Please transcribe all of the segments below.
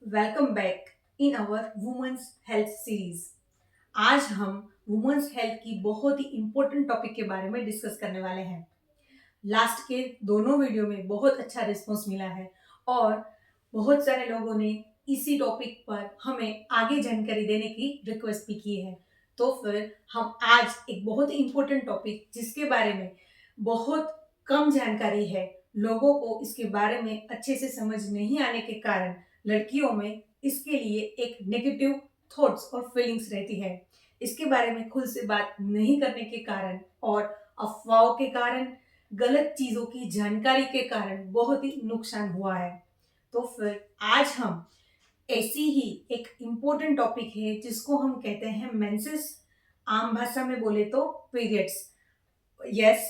Welcome back in our women's health series. आज हम women's health की बहुत ही इंपॉर्टेंट टॉपिक के बारे में डिस्कस करने वाले हैं। लास्ट के दोनों वीडियो में बहुत अच्छा रिस्पॉन्स मिला है और बहुत सारे लोगों ने इसी टॉपिक पर हमें आगे जानकारी देने की रिक्वेस्ट भी की है। तो फिर हम आज एक बहुत ही इंपॉर्टेंट टॉपिक जिसके बारे में बहुत कम जानकारी है, लोगों को इसके बारे में अच्छे से समझ नहीं आने के कारण लड़कियों में इसके लिए एक नेगेटिव थॉट्स और फीलिंग्स रहती है। इसके बारे में खुद से बात नहीं करने के कारण और अफवाहों के कारण, गलत चीजों की जानकारी के कारण बहुत ही नुकसान हुआ है। तो फिर आज हम ऐसी ही एक इम्पोर्टेंट टॉपिक है जिसको हम कहते हैं मेंसेस, आम भाषा में बोले तो पीरियड्स। यस,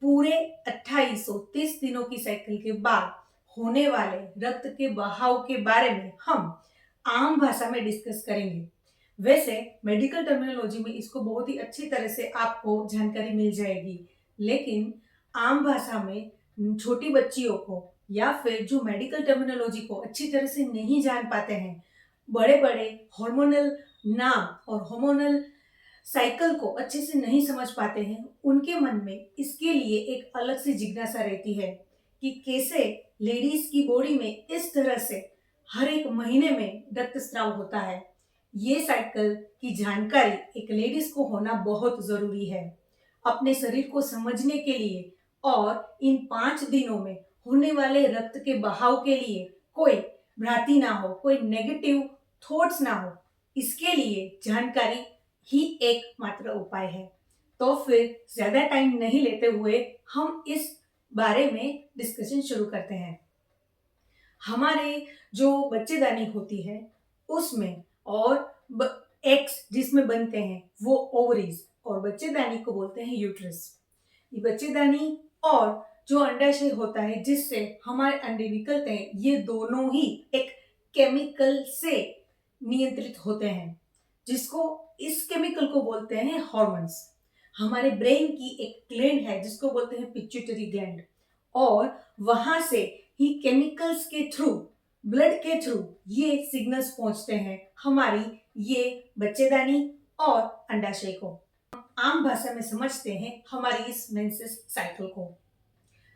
पूरे 2830 दिनों की साइकिल के बाद होने वाले रक्त के बहाव के बारे में हम आम भाषा में डिस्कस करेंगे। वैसे मेडिकल टर्मिनोलॉजी में इसको बहुत ही अच्छी तरह से आपको जानकारी मिल जाएगी, लेकिन आम भाषा में छोटी बच्चियों को या फिर जो मेडिकल टर्मिनोलॉजी को अच्छी तरह से नहीं जान पाते हैं, बड़े बड़े हार्मोनल नाम और हार्मोनल साइकिल को अच्छे से नहीं समझ पाते हैं, उनके मन में इसके लिए एक अलग सी जिज्ञासा रहती है कि कैसे लेडीज की बॉडी में इस तरह से हर एक महीने में रक्तस्राव होता है। ये साइकिल की जानकारी एक लेडीज को होना बहुत जरूरी है अपने शरीर को समझने के लिए, और इन 5 दिनों में होने वाले रक्त के बहाव के लिए कोई भ्रांति ना हो, कोई नेगेटिव थॉट्स ना हो, इसके लिए जानकारी ही एकमात्र उपाय है। तो फिर ज्यादा टाइम नहीं लेते हुए हम इस बारे में डिस्कशन शुरू करते हैं। हमारे जो बच्चेदानी होती है उसमें और एग्स जिसमें बनते हैं वो ओवरीज, और बच्चेदानी को बोलते हैं यूट्रस। ये बच्चेदानी और जो अंडाशय होता है जिससे हमारे अंडे निकलते हैं, ये दोनों ही एक केमिकल से नियंत्रित होते हैं, जिसको इस केमिकल को बोलते हैं हॉर्मोन्स। हमारे ब्रेन की एक ग्लैंड है जिसको बोलते हैं पिट्यूटरी ग्लैंड, और वहां से ही केमिकल्स के थ्रू, ब्लड के थ्रू ये सिग्नल्स पहुंचते हैं हमारी ये बच्चेदानी और अंडाशय को। आम भाषा में समझते हैं हमारी इस मेंसेस साइकिल को।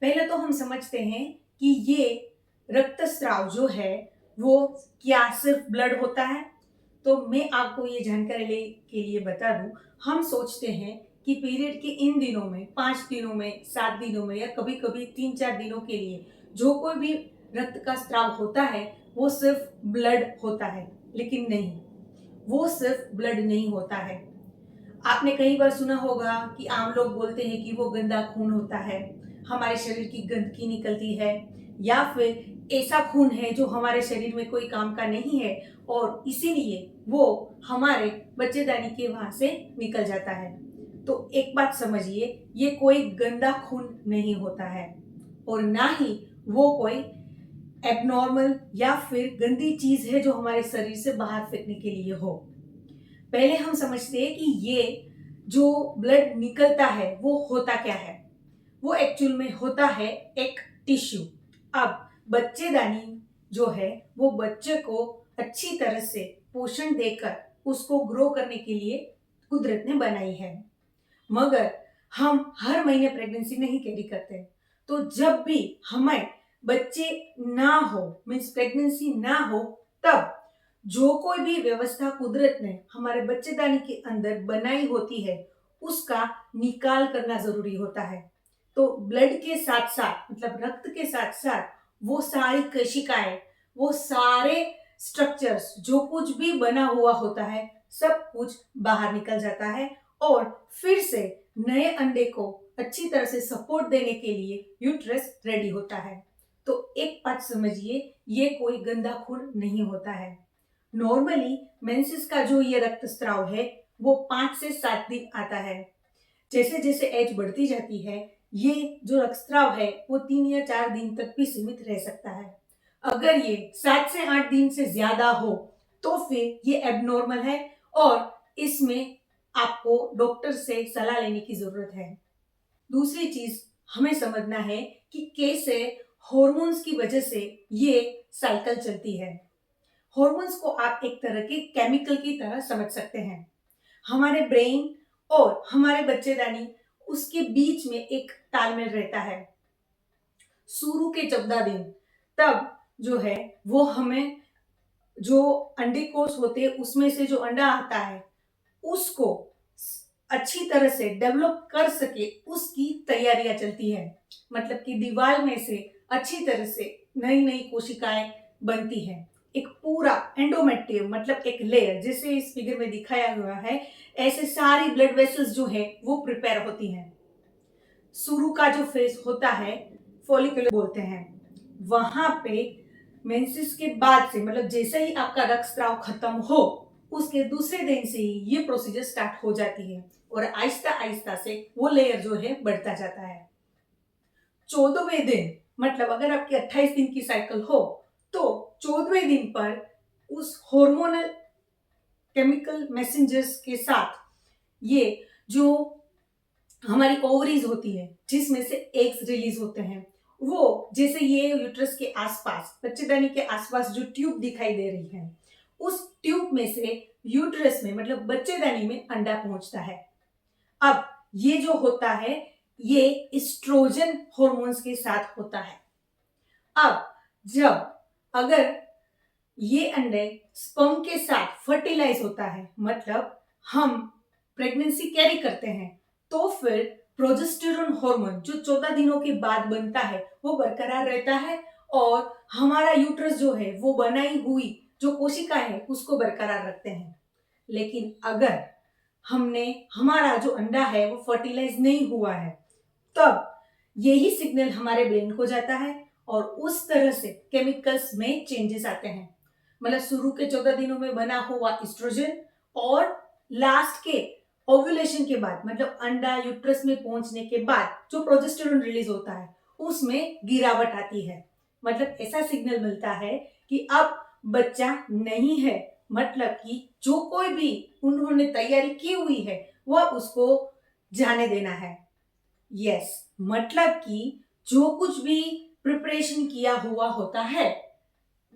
पहले तो हम समझते हैं कि ये रक्तस्राव जो है वो क्या सिर्फ ब्लड होता है। तो मैं आपको ये जानकारी ले के लिए बता दूं, हम सोचते हैं कि पीरियड के इन दिनों में, 5 दिनों में, 7 दिनों में, या कभी कभी 3-4 दिनों के लिए जो कोई भी रक्त का स्राव होता है वो सिर्फ ब्लड होता है, लेकिन नहीं, वो सिर्फ ब्लड नहीं होता है। आपने कई बार सुना होगा कि आम लोग बोलते हैं कि वो गंदा खून होता है, हमारे शरीर की गंदगी निकलती है, या फिर ऐसा खून है जो हमारे शरीर में कोई काम का नहीं है और इसीलिए वो हमारे बच्चेदानी के वहां से निकल जाता है। तो एक बात समझिए, ये कोई गंदा खून नहीं होता है और ना ही वो कोई एबनॉर्मल या फिर गंदी चीज है जो हमारे शरीर से बाहर फेंकने के लिए हो। पहले हम समझते हैं कि ये जो ब्लड निकलता है वो होता क्या है। वो एक्चुअल में होता है एक टिश्यू। अब बच्चेदानी जो है वो बच्चे को अच्छी तरह से पोषण देकर उसको ग्रो करने के लिए कुदरत ने बनाई है, मगर हम हर महीने प्रेगनेंसी नहीं कैरी करते। तो जब भी हमें बच्चे ना हो, मीन्स प्रेगनेंसी ना हो, तब जो कोई भी व्यवस्था कुदरत ने हमारे बच्चेदानी के अंदर बनाई होती है उसका निकाल करना जरूरी होता है। तो ब्लड के साथ साथ, मतलब रक्त के साथ साथ, वो सारी कोशिकाएं, वो सारे स्ट्रक्चर्स, जो कुछ भी बना हुआ होता है, सब कुछ बाहर निकल जाता है और फिर से नए अंडे को अच्छी तरह से सपोर्ट देने के लिए यूट्रस रेडी होता है। तो एक बात समझिए, ये कोई गंदा खून नहीं होता है। नॉर्मली मेंसेस का जो ये रक्तस्राव है वो 5 से 7 दिन आता है। जैसे जैसे एज बढ़ती जाती है, ये जो रक्तस्राव है वो 3 या 4 दिन तक भी सीमित रह सकता है। अगर ये 7 से 8 दिन से ज्यादा हो तो फिर ये एबनॉर्मल है और इसमें आपको डॉक्टर से सलाह लेने की जरूरत है। दूसरी चीज हमें समझना है कि कैसे हॉर्मोन्स की वजह से ये साइकिल चलती है। हॉर्मोन्स को आप एक तरह के केमिकल की तरह समझ सकते हैं। हमारे ब्रेन और हमारे बच्चेदानी उसके बीच में एक तालमेल रहता है। शुरू के 14 दिन तब जो है वो हमें जो अंडे कोष होते हैं उसमें से जो अंडा आता है उसको अच्छी तरह से डेवलप कर सके उसकी तैयारियां चलती है। मतलब कि दीवार में से अच्छी तरह से नई नई कोशिकाएं बनती है। एक पूरा एंडोमेट्रियम मतलब एक लेयर जैसे इस फिगर में दिखाया हुआ है, ऐसे सारी ब्लड वेसल्स जो है वो प्रिपेयर होती हैं। शुरू का जो फेज होता है फॉलिकुलर बोलते हैं, वहां पे मेंसेस के बाद से मतलब जैसे ही आपका रक्तस्राव खत्म हो उसके दूसरे दिन से ही ये प्रोसीजर स्टार्ट हो जाती है और आहिस्ता आहिस्ता से वो लेयर जो है बढ़ता जाता है। 14वें दिन मतलब अगर आपकी 28 दिन की साइकिल हो तो 14वें दिन पर उस हार्मोनल केमिकल मैसेंजर्स के साथ ये जो हमारी ओवरीज होती है जिसमें से एग्स रिलीज होते हैं, वो जैसे ये यूट्रस के आसपास बच्चेदानी के आसपास जो ट्यूब दिखाई दे रही है उस ट्यूब में से यूट्रस में मतलब बच्चेदानी में अंडा पहुंचता है। अब ये जो होता है ये एस्ट्रोजन हॉर्मोन्स के साथ होता है। अब जब अगर ये अंडे स्पर्म के साथ फर्टिलाइज होता है मतलब हम प्रेगनेंसी कैरी करते हैं तो फिर प्रोजेस्टेरोन हार्मोन जो 14 दिनों के बाद बनता है वो बरकरार रहता है और हमारा यूट्रस जो है वो बनाई हुई जो कोशिका है उसको बरकरार रखते हैं। लेकिन अगर हमने हमारा जो अंडा है वो फर्टिलाइज नहीं हुआ है तब यही सिग्नल हमारे ब्रेन को जाता है और उस तरह से केमिकल्स में चेंजेस आते हैं। मतलब शुरू के 14 दिनों में बना हुआ एस्ट्रोजन और लास्ट के ओव्यूलेशन के बाद मतलब अंडा यूट्रस में पहुंचने के बाद जो प्रोजेस्टेरोन रिलीज होता है उसमें गिरावट आती है। मतलब ऐसा सिग्नल मिलता है कि अब बच्चा नहीं है, मतलब कि जो कोई भी उन्होंने तैयारी की हुई है वह उसको जाने देना है। यस, मतलब कि जो कुछ भी प्रिपरेशन किया हुआ होता है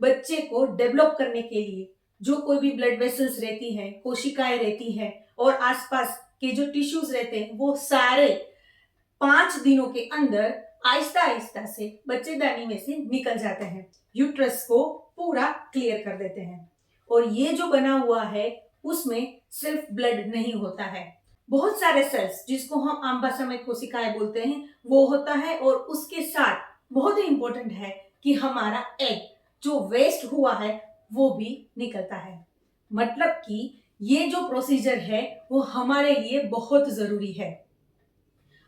बच्चे को डेवलप करने के लिए, जो कोई भी ब्लड वेसल्स रहती हैं, कोशिकाएं रहती हैं और आसपास के जो टिश्यूज रहते हैं वो सारे 5 दिनों के अंदर आहिस्ता आहिस्ता से बच्चेदानी में से निकल जाते हैं, यूट्रस को पूरा क्लियर कर देते हैं। और ये जो बना हुआ है उसमें सिर्फ ब्लड नहीं होता है, बहुत सारे सेल्स जिसको हम आम भाषा में कोशिकाएं बोलते हैं वो होता है और उसके साथ बहुत ही इंपॉर्टेंट है कि हमारा एग जो वेस्ट हुआ है वो भी निकलता है। मतलब कि ये जो प्रोसीजर है वो हमारे लिए बहुत जरूरी है।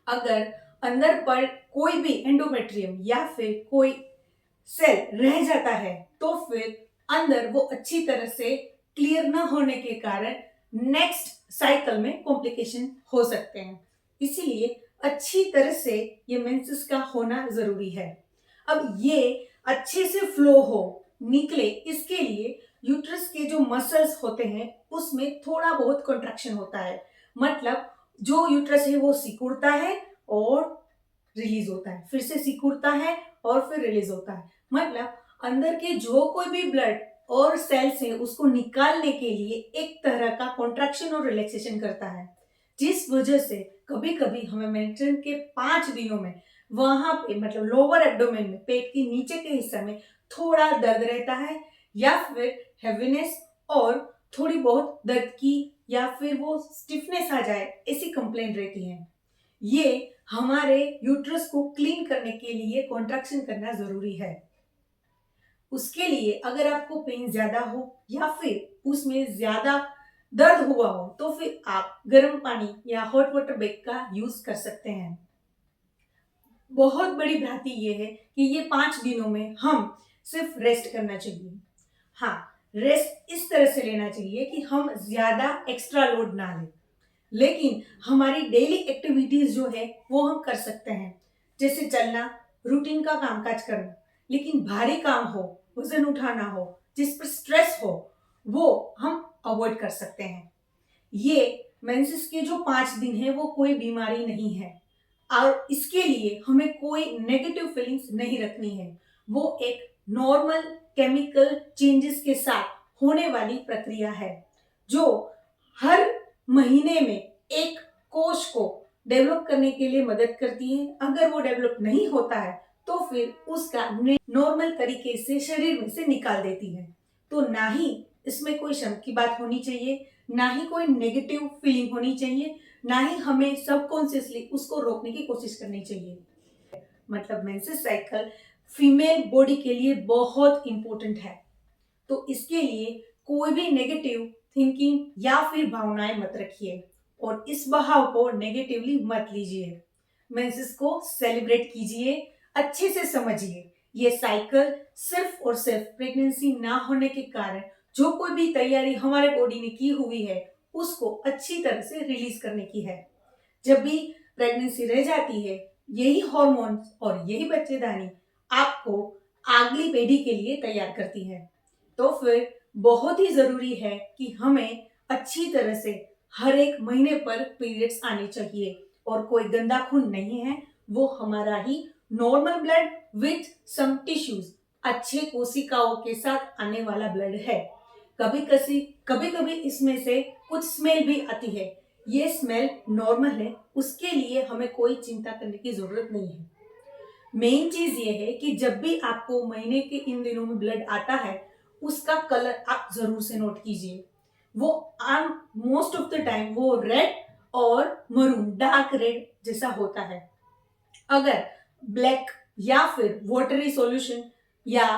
अगर अंदर पर कोई भी एंडोमेट्रियम या फिर कोई सेल रह जाता है तो फिर अंदर वो अच्छी तरह से क्लियर न होने के कारण नेक्स्ट साइकिल में कॉम्प्लिकेशन हो सकते हैं। इसीलिए अच्छी तरह से ये मेंसेस का होना जरूरी है। अब ये अच्छे से फ्लो हो निकले इसके लिए यूट्रस के जो मसल्स होते हैं उसमें थोड़ा बहुत कंट्रैक्शन होता है। मतलब जो यूट्रस है वो सिकुड़ता है और रिलीज होता है, फिर से सिकुड़ता है और फिर रिलीज होता है। मतलब अंदर के जो कोई भी ब्लड और सेल्स है उसको निकालने के लिए एक तरह का कॉन्ट्रैक्शन और रिलैक्सेशन करता है, जिस वजह से कभी कभी हमें मेंस्ट्रुएशन के 5 दिनों में वहां पे मतलब लोअर एब्डोमेन में पेट के नीचे के हिस्से में थोड़ा दर्द रहता है या फिर हेवीनेस और थोड़ी बहुत दर्द की या फिर वो स्टिफनेस आ जाए ऐसी कंप्लेंट रहती है। ये हमारे यूट्रस को क्लीन करने के लिए कॉन्ट्रैक्शन करना जरूरी है। उसके लिए अगर आपको पेन ज्यादा हो या फिर उसमें ज्यादा दर्द हुआ हो तो फिर आप गर्म पानी या हॉट वाटर बैग का यूज कर सकते हैं। बहुत बड़ी भ्रांति ये है कि ये 5 दिनों में हम सिर्फ रेस्ट करना चाहिए। हाँ, रेस्ट इस तरह से लेना चाहिए कि हम ज्यादा एक्स्ट्रा लोड ना लें, लेकिन हमारी डेली एक्टिविटीज जो है वो हम कर सकते हैं, जैसे चलना, रूटीन का कामकाज करना। लेकिन भारी काम हो, वजन उठाना हो, जिस पर स्ट्रेस हो, वो हम अवॉइड कर सकते हैं। ये मेंसेस के जो 5 दिन है वो कोई बीमारी नहीं है और इसके लिए हमें कोई नेगेटिव फीलिंग्स नहीं रखनी है। वो एक नॉर्मल केमिकल चेंजेस के साथ होने वाली प्रक्रिया है जो हर महीने में एक कोश को डेवलप करने के लिए मदद करती है। अगर वो डेवलप नहीं होता है तो फिर उसका नॉर्मल तरीके से शरीर में से निकाल देती है। तो ना ही इसमें कोई शर्म की बात होनी चाहिए, ना ही कोई नेगेटिव फीलिंग होनी चाहिए, ना ही हमें सबकॉन्शियसली उसको रोकने की कोशिश करनी चाहिए। मतलब मेंसेस साइकिल फीमेल बॉडी के लिए बहुत इंपॉर्टेंट है। तो इसके लिए कोई भी नेगेटिव थिंकिंग या फिर भावनाएं मत रखिए और इस बहाव को नेगेटिवली मत लीजिए। मेंसेस को सेलिब्रेट कीजिए, अच्छे से समझिए। ये साइकिल सिर्फ और सिर्फ प्रेगनेंसी ना होने के कारण जो कोई भी तैयारी हमारे बॉडी ने की हुई है उसको अच्छी तरह से रिलीज करने की है। जब भी प्रेगनेंसी रह जाती है, यही हॉर्मोन्स और यही बच्चेदानी आपको अगली पीढ़ी के लिए तैयार करती है। तो फिर बहुत ही जरूरी है कि हमें अच्छी तरह से हर एक महीने पर पीरियड्स आने चाहिए और कोई गंदा खून नहीं है, वो हमारा ही normal blood with some tissues, अच्छे कोशिकाओं के साथ आने वाला ब्लड है। कभी कभी इसमें से कुछ स्मेल भी आती है, ये स्मेल नॉर्मल है, उसके लिए हमें कोई चिंता करने की जरूरत नहीं है। मेन चीज ये है कि जब भी आपको महीने के इन दिनों में ब्लड आता है उसका कलर आप जरूर से नोट कीजिए। वो मोस्ट ऑफ द टाइम वो रेड और मरून डार्क रेड जैसा होता है। अगर ब्लैक या फिर वाटरी सॉल्यूशन या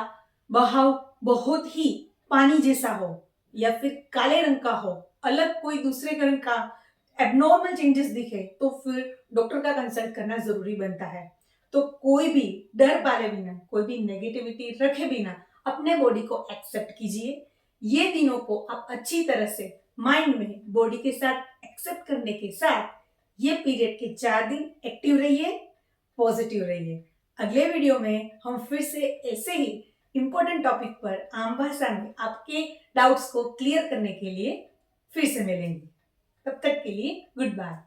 बहाव बहुत ही पानी जैसा हो या फिर काले रंग का हो, अलग कोई दूसरे रंग का एबनॉर्मल चेंजेस दिखे तो फिर डॉक्टर का कंसल्ट करना जरूरी बनता है। तो कोई भी डर पाले बिना, कोई भी नेगेटिविटी रखे बिना अपने बॉडी को एक्सेप्ट कीजिए। ये दिनों को आप अच्छी तरह से माइंड में बॉडी के साथ एक्सेप्ट करने के साथ ये पीरियड के 4 दिन एक्टिव रहिए, पॉजिटिव रहिए। अगले वीडियो में हम फिर से ऐसे ही इंपॉर्टेंट टॉपिक पर आम भाषा में आपके डाउट्स को क्लियर करने के लिए फिर से मिलेंगे। तब तक के लिए गुड बाय।